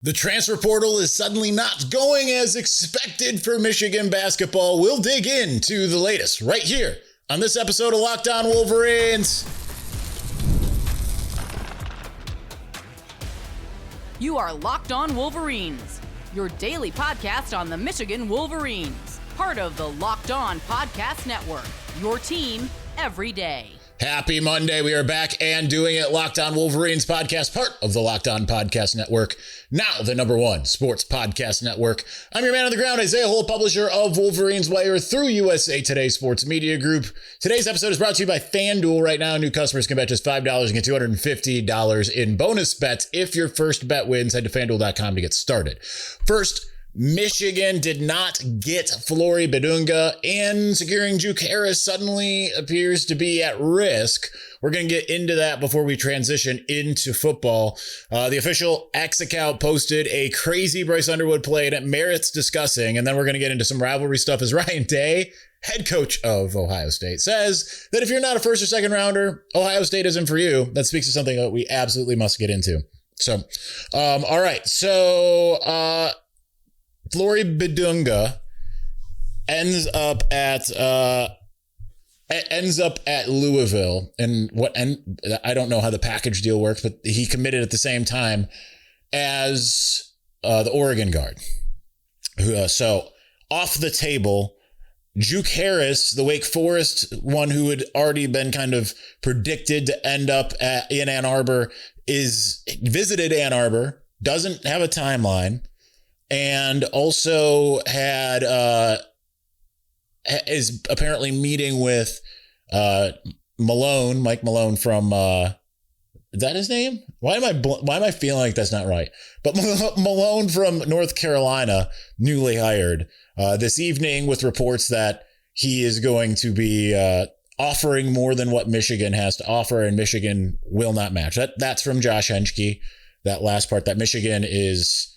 The transfer portal is suddenly not going as expected for Michigan basketball. We'll dig into the latest right here on this episode of Locked On Wolverines. You are Locked On Wolverines, your daily podcast on the Michigan Wolverines, part of the Locked On Podcast Network, your team every day. Happy Monday. We are back and doing it. Locked On Wolverines podcast, part of the Locked On Podcast Network, now the #1 sports podcast network. I'm your man on the ground, Isaiah Holt, publisher of Wolverines Wire through USA Today Sports Media Group. Today's episode is brought to you by FanDuel. Right now, new customers can bet just $5 and get $250 in bonus bets. If your first bet wins, head to FanDuel.com to get started. First, Michigan did not get Flory Bidunga, and securing Juke Harris suddenly appears to be at risk. We're going to get into that before we transition into football. The official X account posted a crazy Bryce Underwood play that merits discussing, and then we're going to get into some rivalry stuff as Ryan Day, head coach of Ohio State, says that if you're not a first or second rounder, Ohio State isn't for you. That speaks to something that we absolutely must get into. So, all right. So, Flory Bidunga ends up at Louisville, and I don't know how the package deal works, but he committed at the same time as the Oregon guard. So off the table, Juke Harris, the Wake Forest one who had already been kind of predicted to end up in Ann Arbor, visited Ann Arbor, doesn't have a timeline. And also is apparently meeting with Mike Malone from is that his name? Why am I feeling like that's not right? But Malone from North Carolina, newly hired, this evening with reports that he is going to be offering more than what Michigan has to offer, and Michigan will not match. That's from Josh Henschke. That last part, that Michigan is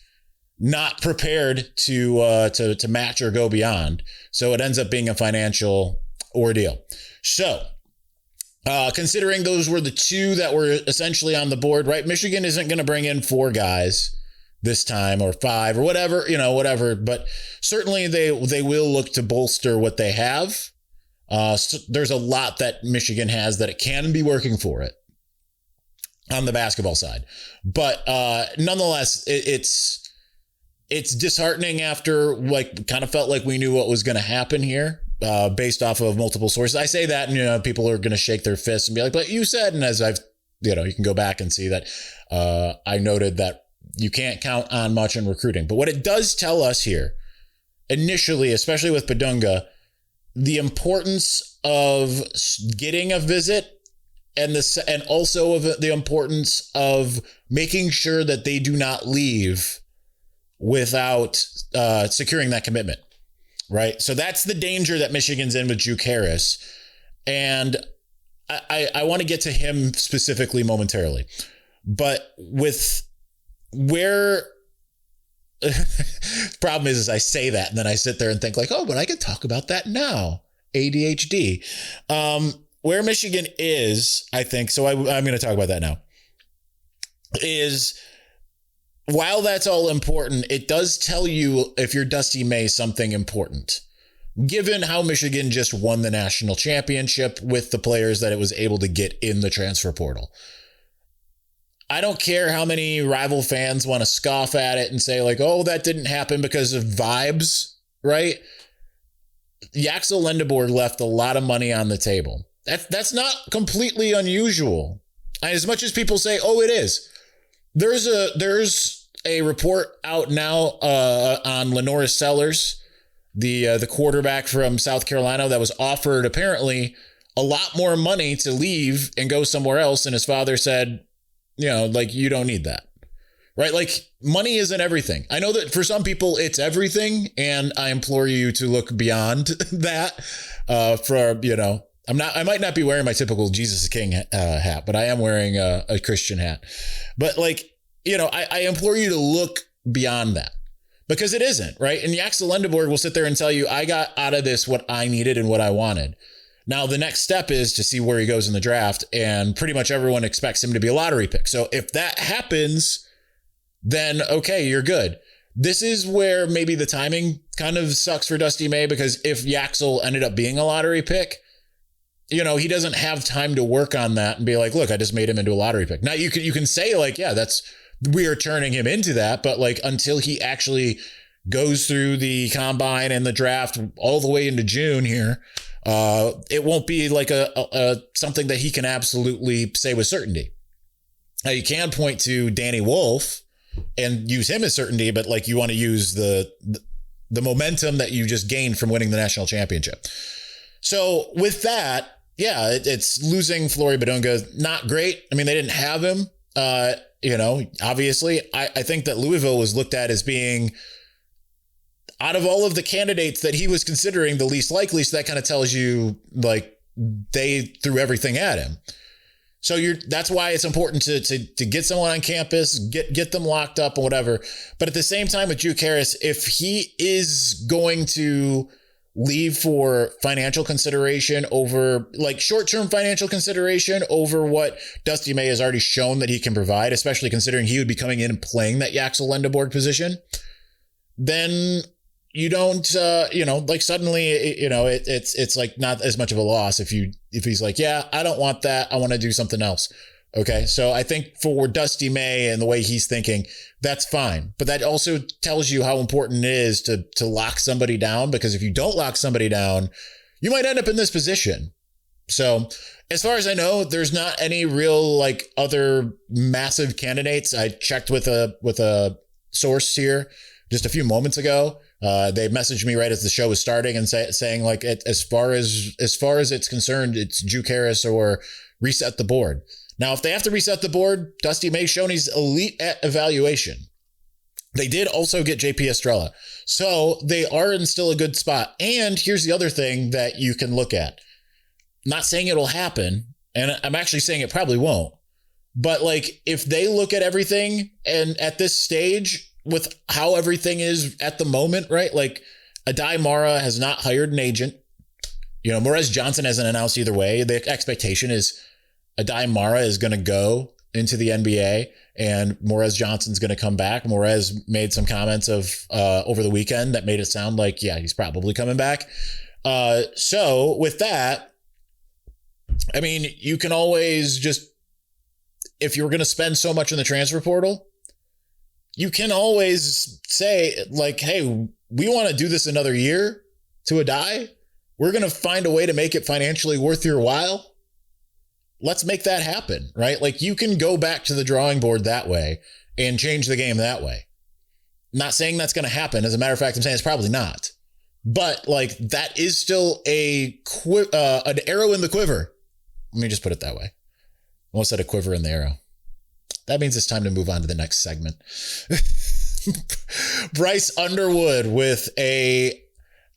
not prepared to match or go beyond. So it ends up being a financial ordeal. So considering those were the two that were essentially on the board, right? Michigan isn't going to bring in 4 guys this time, or 5 or whatever. But certainly they will look to bolster what they have. So there's a lot that Michigan has that it can be working for it on the basketball side. But nonetheless, it's disheartening after kind of felt like we knew what was going to happen here based off of multiple sources. I say that and, people are going to shake their fists and be like, but you said, and as I've, you can go back and see that I noted that you can't count on much in recruiting. But what it does tell us here initially, especially with Bidunga, the importance of getting a visit and also of the importance of making sure that they do not leave without securing that commitment, right? So that's the danger that Michigan's in with Juke Harris. And I want to get to him specifically momentarily. But with where problem is I say that and then I sit there and think like, oh, but I could talk about that now. ADHD. Where Michigan is, I think, so I'm going to talk about that now, is while that's all important, it does tell you, if you're Dusty May, something important. Given how Michigan just won the national championship with the players that it was able to get in the transfer portal. I don't care how many rival fans want to scoff at it and say like, oh, that didn't happen because of vibes, right? Yaxel Lendeborg left a lot of money on the table. That's not completely unusual. As much as people say, oh, it is. There's a report out now on Lenora Sellers, the quarterback from South Carolina that was offered apparently a lot more money to leave and go somewhere else. And his father said, you don't need that, right? Like money isn't everything. I know that for some people it's everything. And I implore you to look beyond that I might not be wearing my typical Jesus is King hat, but I am wearing a Christian hat. But I implore you to look beyond that, because it isn't, right? And Yaxel Lendeborg will sit there and tell you, I got out of this what I needed and what I wanted. Now, the next step is to see where he goes in the draft, and pretty much everyone expects him to be a lottery pick. So if that happens, then okay, you're good. This is where maybe the timing kind of sucks for Dusty May, because if Yaxel ended up being a lottery pick, you know, he doesn't have time to work on that and be like, look, I just made him into a lottery pick. Now you can say like, yeah, we are turning him into that. But like, until he actually goes through the combine and the draft all the way into June here, it won't be like a something that he can absolutely say with certainty. Now you can point to Danny Wolf and use him as certainty, but like, you want to use the momentum that you just gained from winning the national championship. So with that, yeah, it's losing Flory Bidunga, not great. I mean, they didn't have him, you know, obviously. I think that Louisville was looked at as being, out of all of the candidates that he was considering, the least likely. So that kind of tells you like they threw everything at him. So that's why it's important to get someone on campus, get them locked up and whatever. But at the same time with Juke Harris, if he is going to leave for financial consideration over, like, short-term financial consideration over what Dusty May has already shown that he can provide, especially considering he would be coming in and playing that Yaxel Lendeborg position, then you don't, you know, like, suddenly, you know, it's like not as much of a loss if he's like, yeah, I don't want that, I want to do something else. Okay, so I think for Dusty May and the way he's thinking, that's fine. But that also tells you how important it is to lock somebody down, because if you don't lock somebody down, you might end up in this position. So as far as I know, there's not any real like other massive candidates. I checked with a source here just a few moments ago. They messaged me right as the show was starting and saying like, as far as it's concerned, it's Juke Harris or reset the board. Now, if they have to reset the board, Dusty May's shown he's elite at evaluation. They did also get JP Estrella. So they are in still a good spot. And here's the other thing that you can look at. I'm not saying it'll happen, and I'm actually saying it probably won't. But like, if they look at everything and at this stage with how everything is at the moment, right? Like, Adai Mara has not hired an agent. You know, Morez Johnson hasn't announced either way. The expectation is Adai Mara is going to go into the NBA and Morez Johnson's going to come back. Morez made some comments over the weekend that made it sound like, yeah, he's probably coming back. So with that, I mean, you can always just, if you're going to spend so much in the transfer portal, you can always say like, hey, we want to do this another year to Adai. We're going to find a way to make it financially worth your while. Let's make that happen, right? Like, you can go back to the drawing board that way and change the game that way. Not saying that's going to happen. As a matter of fact, I'm saying it's probably not. But like, that is still an arrow in the quiver. Let me just put it that way. I almost said a quiver in the arrow. That means it's time to move on to the next segment. Bryce Underwood with I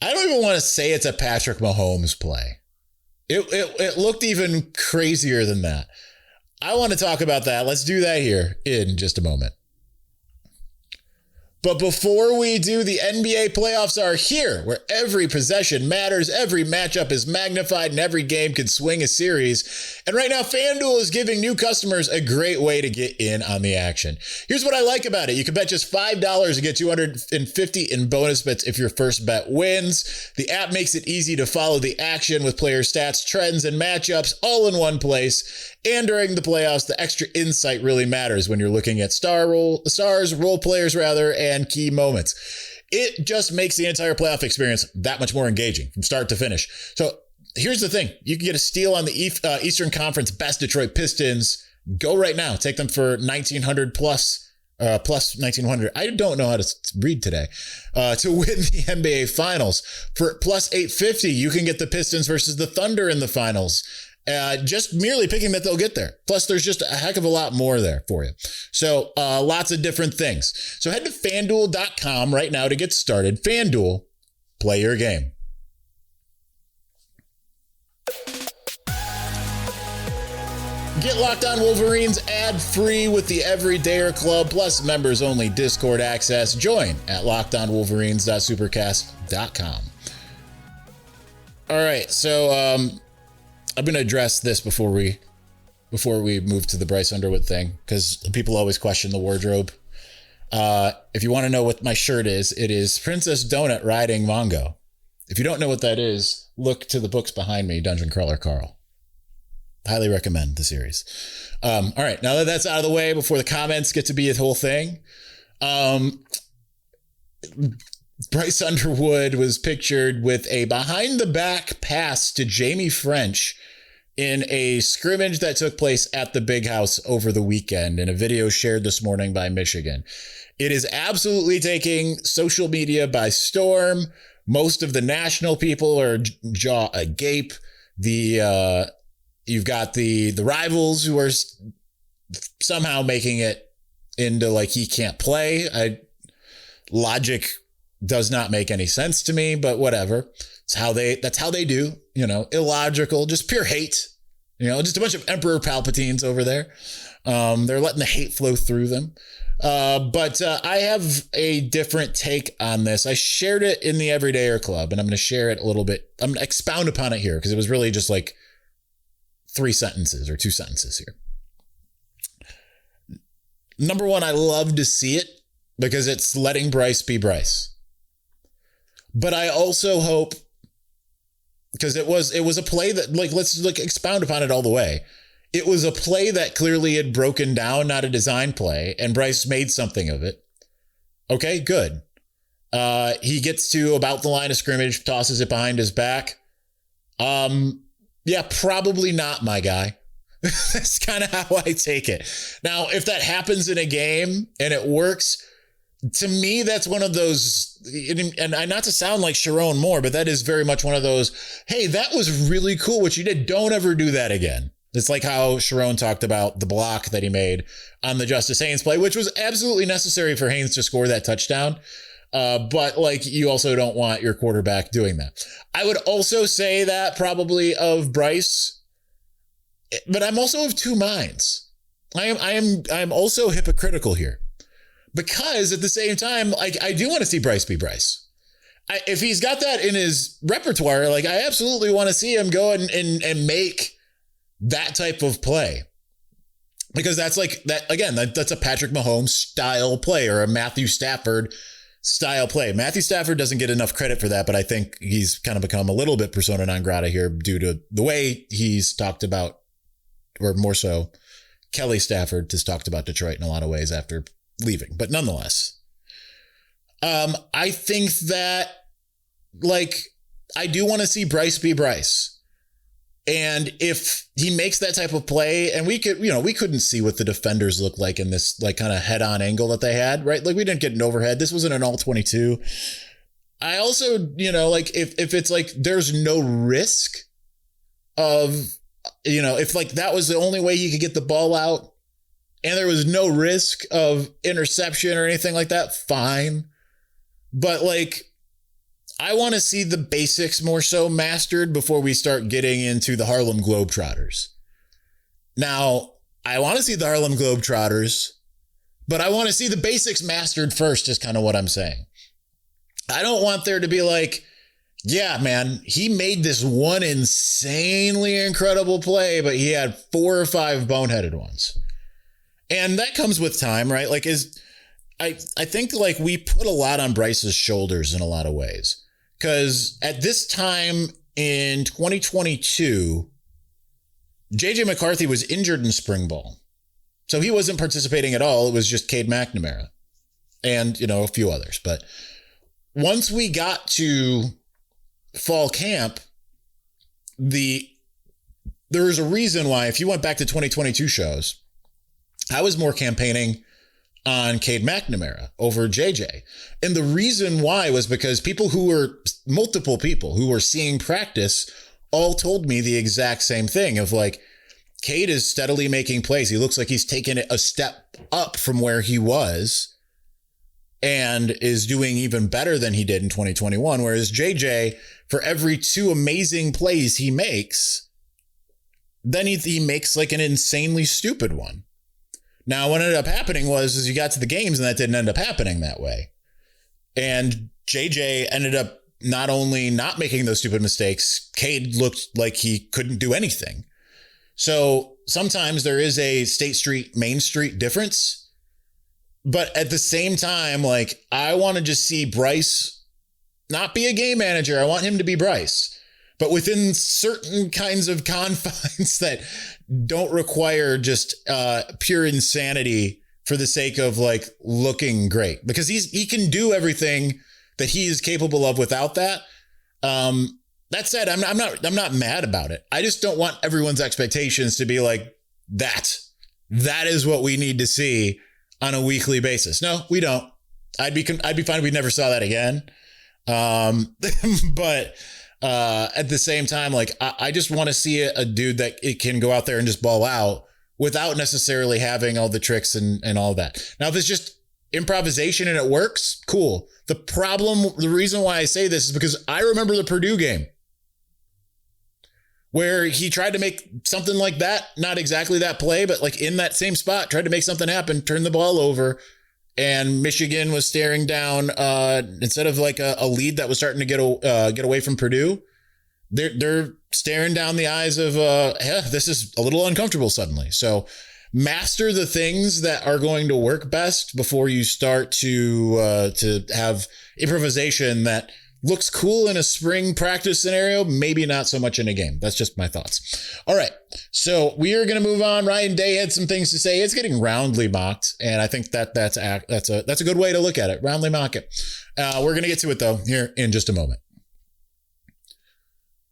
don't even want to say it's a Patrick Mahomes play. It looked even crazier than that. I want to talk about that. Let's do that here in just a moment. But before we do, the NBA playoffs are here, where every possession matters, every matchup is magnified, and every game can swing a series. And right now, FanDuel is giving new customers a great way to get in on the action. Here's what I like about it. You can bet just $5 and get $250 in bonus bets if your first bet wins. The app makes it easy to follow the action with player stats, trends, and matchups all in one place. And during the playoffs, the extra insight really matters when you're looking at role players, and key moments. It just makes the entire playoff experience that much more engaging from start to finish. So here's the thing. You can get a steal on the Eastern Conference best Detroit Pistons. Go right now. Take them for $1,900 plus 1,900. I don't know how to read today. To win the NBA Finals. For plus 850, you can get the Pistons versus the Thunder in the Finals. Just merely picking that they'll get there. Plus, there's just a heck of a lot more there for you. So lots of different things. So head to FanDuel.com right now to get started. FanDuel, play your game. Get Locked On Wolverines ad-free with the Everydayer Club, plus members-only Discord access. Join at lockedonwolverines.supercast.com. All right, so I'm going to address this before we move to the Bryce Underwood thing, because people always question the wardrobe. If you want to know what my shirt is, it is Princess Donut riding Mongo. If you don't know what that is, look to the books behind me, Dungeon Crawler Carl. Highly recommend the series. All right, now that that's out of the way, before the comments get to be a whole thing, Bryce Underwood was pictured with a behind-the-back pass to Jamie French in a scrimmage that took place at the Big House over the weekend in a video shared this morning by Michigan. It is absolutely taking social media by storm. Most of the national people are jaw agape. You've got the rivals who are somehow making it into like he can't play. Logic does not make any sense to me, but whatever. That's how they do, illogical, just pure hate, just a bunch of Emperor Palpatines over there. They're letting the hate flow through them. But I have a different take on this. I shared it in the Everydayer Club, and I'm going to share it a little bit. I'm going to expound upon it here because it was really just like 3 sentences or 2 sentences here. Number one, I love to see it because it's letting Bryce be Bryce. But I also hope, because it was a play that, like, let's expound upon it all the way. It was a play that clearly had broken down, not a design play, and Bryce made something of it. Okay, good. He gets to about the line of scrimmage, tosses it behind his back. Yeah, probably not, my guy. That's kind of how I take it. Now, if that happens in a game and it works, to me, that's one of those, and not to sound like Sharon Moore, but that is very much one of those, hey, that was really cool what you did. Don't ever do that again. It's like how Sharon talked about the block that he made on the Justice Haynes play, which was absolutely necessary for Haynes to score that touchdown. But like, you also don't want your quarterback doing that. I would also say that probably of Bryce, but I'm also of two minds. I am also hypocritical here. Because at the same time, like, I do want to see Bryce be Bryce. If he's got that in his repertoire, like, I absolutely want to see him go and make that type of play. Because that's like that, again, that's a Patrick Mahomes style play or a Matthew Stafford style play. Matthew Stafford doesn't get enough credit for that, but I think he's kind of become a little bit persona non grata here due to the way he's talked about, or more so, Kelly Stafford has talked about Detroit in a lot of ways after leaving. But nonetheless, I think that, like, I do want to see Bryce be Bryce. And if he makes that type of play, and we couldn't see what the defenders look like in this, like, kind of head-on angle that they had, right? Like, we didn't get an overhead. This wasn't an all 22. I also, like, if it's like there's no risk of, if like that was the only way he could get the ball out, and there was no risk of interception or anything like that, fine. But, like, I want to see the basics more so mastered before we start getting into the Harlem Globetrotters. Now, I want to see the Harlem Globetrotters, but I want to see the basics mastered first, is kind of what I'm saying. I don't want there to be like, yeah, man, he made this one insanely incredible play, but he had 4 or 5 boneheaded ones. And that comes with time, right? Like, I think, like, we put a lot on Bryce's shoulders in a lot of ways. Because at this time in 2022, JJ McCarthy was injured in spring ball. So he wasn't participating at all. It was just Cade McNamara and, a few others. But once we got to fall camp, there was a reason why, if you went back to 2022 shows, I was more campaigning on Cade McNamara over JJ. And the reason why was because multiple people who were seeing practice all told me the exact same thing of, like, Cade is steadily making plays. He looks like he's taken it a step up from where he was and is doing even better than he did in 2021. Whereas JJ, for every 2 amazing plays he makes, then he makes like an insanely stupid one. Now, what ended up happening was you got to the games and that didn't end up happening that way. And JJ ended up not only not making those stupid mistakes, Cade looked like he couldn't do anything. So sometimes there is a State Street, Main Street difference. But at the same time, like, I want to just see Bryce not be a game manager. I want him to be Bryce, but within certain kinds of confines that don't require just pure insanity for the sake of like looking great, because he can do everything that he is capable of without that. That said, I'm not mad about it. I just don't want everyone's expectations to be like that is what we need to see on a weekly basis. No, we don't. I'd be fine if we never saw that again. But at the same time, like I just want to see a dude that it can go out there and just ball out without necessarily having all the tricks and all that. Now, if it's just improvisation and it works, cool. The reason why I say this is because I remember the Purdue game where he tried to make something like that, not exactly that play, but like in that same spot, tried to make something happen, turned the ball over, and Michigan was staring down, instead of like a lead that was starting to get away from Purdue, they're staring down the eyes of, this is a little uncomfortable suddenly. So master the things that are going to work best before you start to have improvisation that looks cool in a spring practice scenario, maybe not so much in a game. That's just my thoughts. All right, so we are going to move on. Ryan Day had some things to say. It's getting roundly mocked, and I think that's a good way to look at it. Roundly mock it. We're going to get to it though here in just a moment.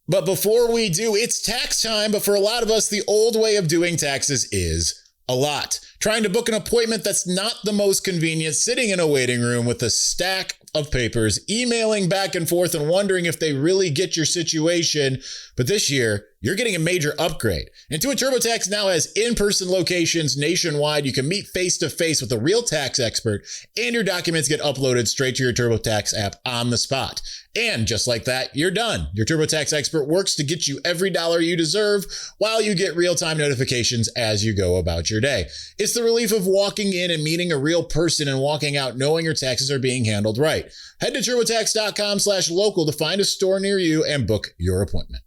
But before we do, it's tax time. But for a lot of us, the old way of doing taxes is a lot. Trying to book an appointment that's not the most convenient, sitting in a waiting room with a stack of papers, emailing back and forth and wondering if they really get your situation. But this year, you're getting a major upgrade. Intuit TurboTax now has in-person locations nationwide. You can meet face-to-face with a real tax expert, and your documents get uploaded straight to your TurboTax app on the spot. And just like that, you're done. Your TurboTax expert works to get you every dollar you deserve while you get real-time notifications as you go about your day. It's the relief of walking in and meeting a real person and walking out knowing your taxes are being handled right. Head to TurboTax.com/local to find a store near you and book your appointment.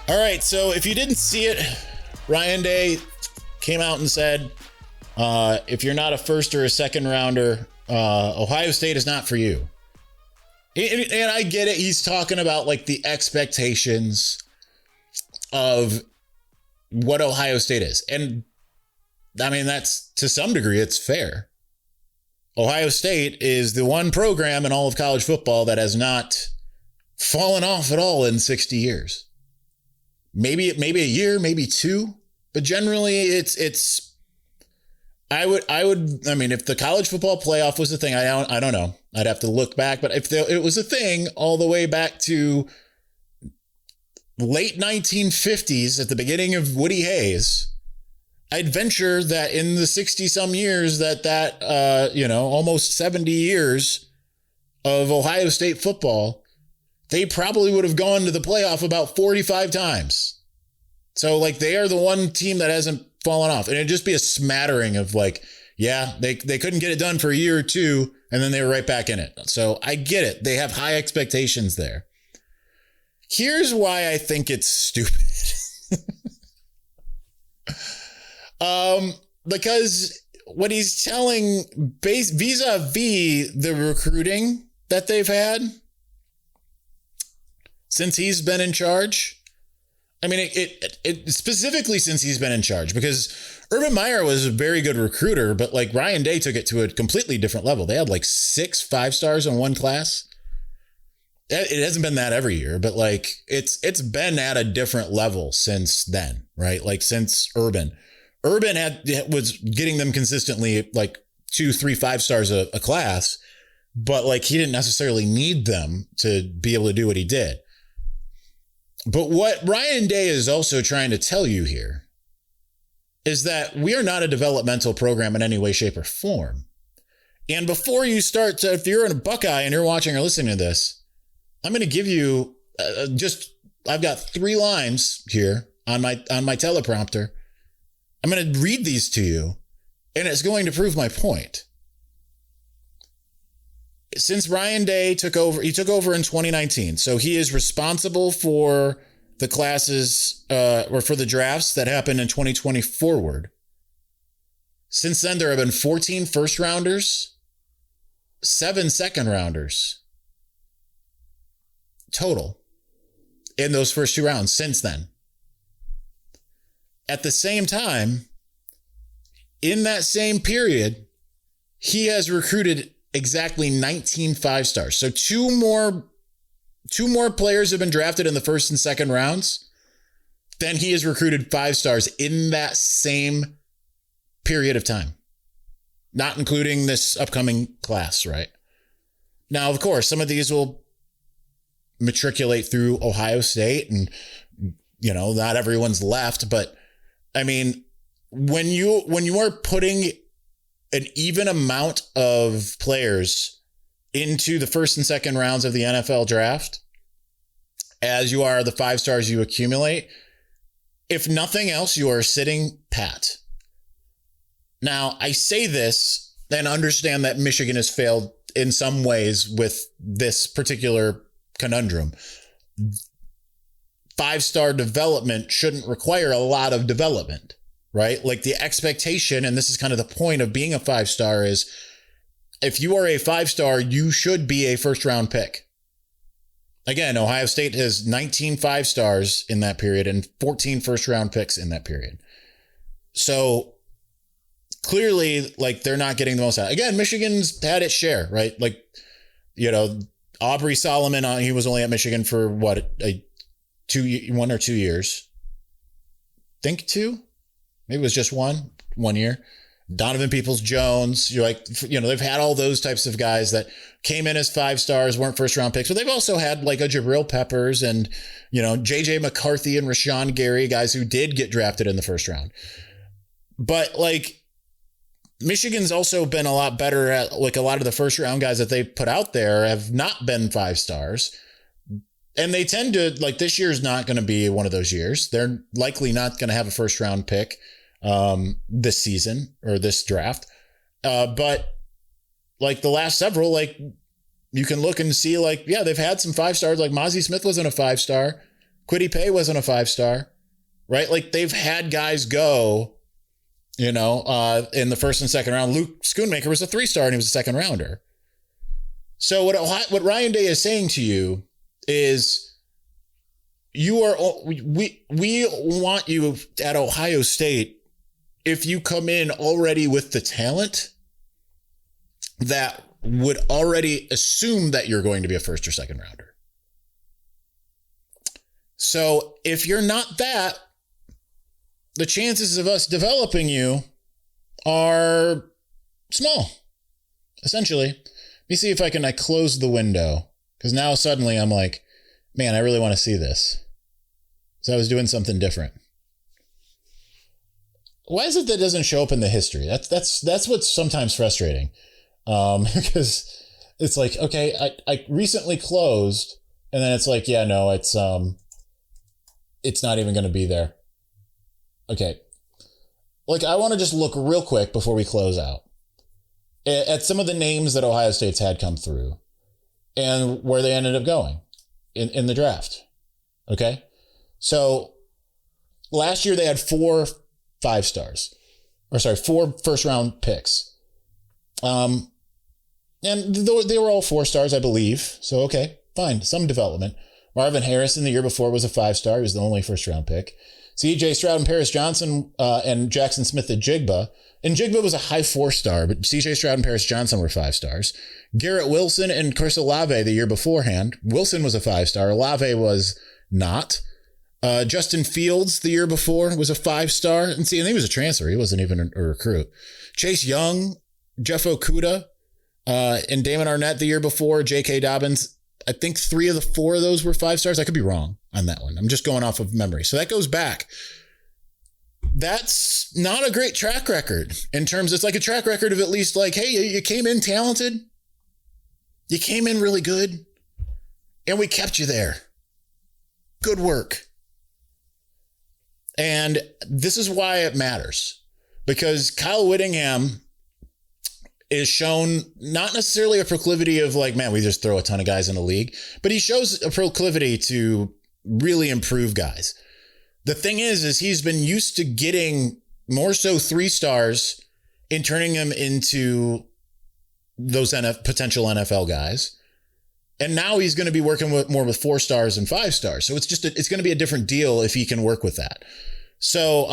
All right, so if you didn't see it, Ryan Day came out and said, if you're not a first or a second rounder, Ohio State is not for you. And I get it. He's talking about like the expectations of what Ohio State is. And I mean, that's to some degree, it's fair. Ohio State is the one program in all of college football that has not fallen off at all in 60 years. Maybe a year, maybe two, but generally it's I mean, if the college football playoff was a thing, I don't know. I'd have to look back, but if it was a thing all the way back to late 1950s at the beginning of Woody Hayes, I'd venture that in the 60 some years that almost 70 years of Ohio State football, they probably would have gone to the playoff about 45 times. So like they are the one team that hasn't fallen off. And it'd just be a smattering of like, yeah, they couldn't get it done for a year or two, and then they were right back in it. So I get it. They have high expectations there. Here's why I think it's stupid. Because what he's telling vis-a-vis the recruiting that they've had since he's been in charge. I mean, it specifically since he's been in charge, because Urban Meyer was a very good recruiter, but like Ryan Day took it to a completely different level. They had like 6 5-stars in one class. It hasn't been that every year, but like it's been at a different level since then, right? Like since Urban was getting them consistently like 2, 3, 5-stars a class, but like he didn't necessarily need them to be able to do what he did. But what Ryan Day is also trying to tell you here is that we are not a developmental program in any way, shape, or form. And before you start to, if you're in a Buckeye and you're watching or listening to this, I'm going to give you I've got 3 lines here on my teleprompter. I'm going to read these to you, and it's going to prove my point. Since Ryan Day took over in 2019, so he is responsible for the classes or for the drafts that happened in 2020 forward. Since then, there have been 14 first rounders, 7 second rounders total in those first 2 rounds since then. At the same time, in that same period, he has recruited exactly 19 5-stars. So two more players have been drafted in the first and second rounds. Then he has recruited 5-stars in that same period of time, not including this upcoming class, right? Now, of course, some of these will matriculate through Ohio State and, not everyone's left. But I mean, when you are putting an even amount of players into the first and second rounds of the NFL draft, as you are the 5-stars you accumulate, if nothing else, you are sitting pat. Now, I say this and understand that Michigan has failed in some ways with this particular conundrum. 5-star development shouldn't require a lot of development, right? Like the expectation, and this is kind of the point of being a 5-star, is if you are a 5-star, you should be a first-round pick. Again, Ohio State has 19 5-stars in that period and 14 first-round picks in that period. So clearly, like, they're not getting the most out. Again, Michigan's had its share, right? Like, Aubrey Solomon, he was only at Michigan for 1 or 2 years. Think 2? Maybe it was just 1 year. Donovan Peoples-Jones, they've had all those types of guys that came in as 5-stars, weren't first-round picks, but they've also had like a Jabril Peppers and, J.J. McCarthy and Rashawn Gary, guys who did get drafted in the first round. But like, Michigan's also been a lot better at, like, a lot of the first-round guys that they've put out there have not been 5-stars. And they tend to, like, this year's not going to be one of those years. They're likely not going to have a first-round pick this season or this draft. But like the last several, like, you can look and see, like, yeah, they've had some 5-stars. Like Mozzie Smith wasn't a 5-star. Kwity Paye wasn't a 5-star, right? Like, they've had guys go, in the first and second round. Luke Schoonmaker was a 3-star and he was a second rounder. So what Ryan Day is saying to you is, we want you at Ohio State, if you come in already with the talent that would already assume that you're going to be a first or second rounder. So if you're not that, the chances of us developing you are small, essentially. Let me see if I close the window, because now suddenly I'm like, man, I really want to see this. So I was doing something different. Why is it that doesn't show up in the history? That's what's sometimes frustrating. Because it's like, okay, I recently closed, and then it's like, yeah, no, it's not even going to be there. Okay. Like, I want to just look real quick before we close out at some of the names that Ohio State's had come through and where they ended up going in the draft. Okay. So last year they had 4 5-stars, 4 first-round picks. And they were all 4-stars, I believe. So, okay, fine. Some development. Marvin Harrison the year before was a 5-star. He was the only first-round pick. C.J. Stroud and Paris Johnson and Jackson Smith at Jigba. And Jigba was a high 4-star, but C.J. Stroud and Paris Johnson were 5-stars. Garrett Wilson and Chris Olave the year beforehand. Wilson was a 5-star. Olave was not. Justin Fields the year before was a 5-star. And he was a transfer. He wasn't even a recruit. Chase Young, Jeff Okuda, and Damon Arnett the year before. J.K. Dobbins. I think 3 of the 4 of those were 5-stars. I could be wrong on that one. I'm just going off of memory. So that goes back. That's not a great track record in terms, it's like a track record of at least like, hey, you came in talented. You came in really good. And we kept you there. Good work. And this is why it matters. Because Kyle Whittingham is shown not necessarily a proclivity of like, man, we just throw a ton of guys in the league, but he shows a proclivity to really improve guys. The thing is he's been used to getting more so 3 stars and turning them into those potential NFL guys. And now he's going to be working more with 4 stars and 5 stars. So it's going to be a different deal if he can work with that. So,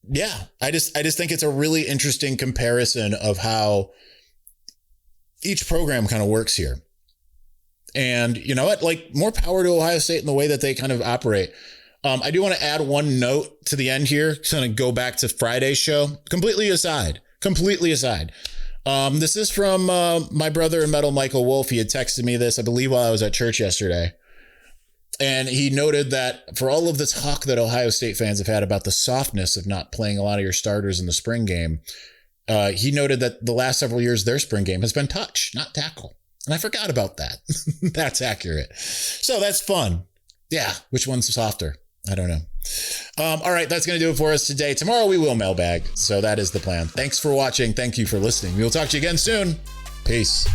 yeah, I just think it's a really interesting comparison of how each program kind of works here. And you know what, like, more power to Ohio State in the way that they kind of operate. I do want to add one note to the end here, kind of go back to Friday's show, completely aside. This is from my brother in metal, Michael Wolf. He had texted me this, I believe, while I was at church yesterday. And he noted that for all of the talk that Ohio State fans have had about the softness of not playing a lot of your starters in the spring game, he noted that the last several years, their spring game has been touch, not tackle. And I forgot about that. That's accurate. So that's fun. Yeah. Which one's softer? I don't know. All right. That's going to do it for us today. Tomorrow we will mailbag. So that is the plan. Thanks for watching. Thank you for listening. We will talk to you again soon. Peace.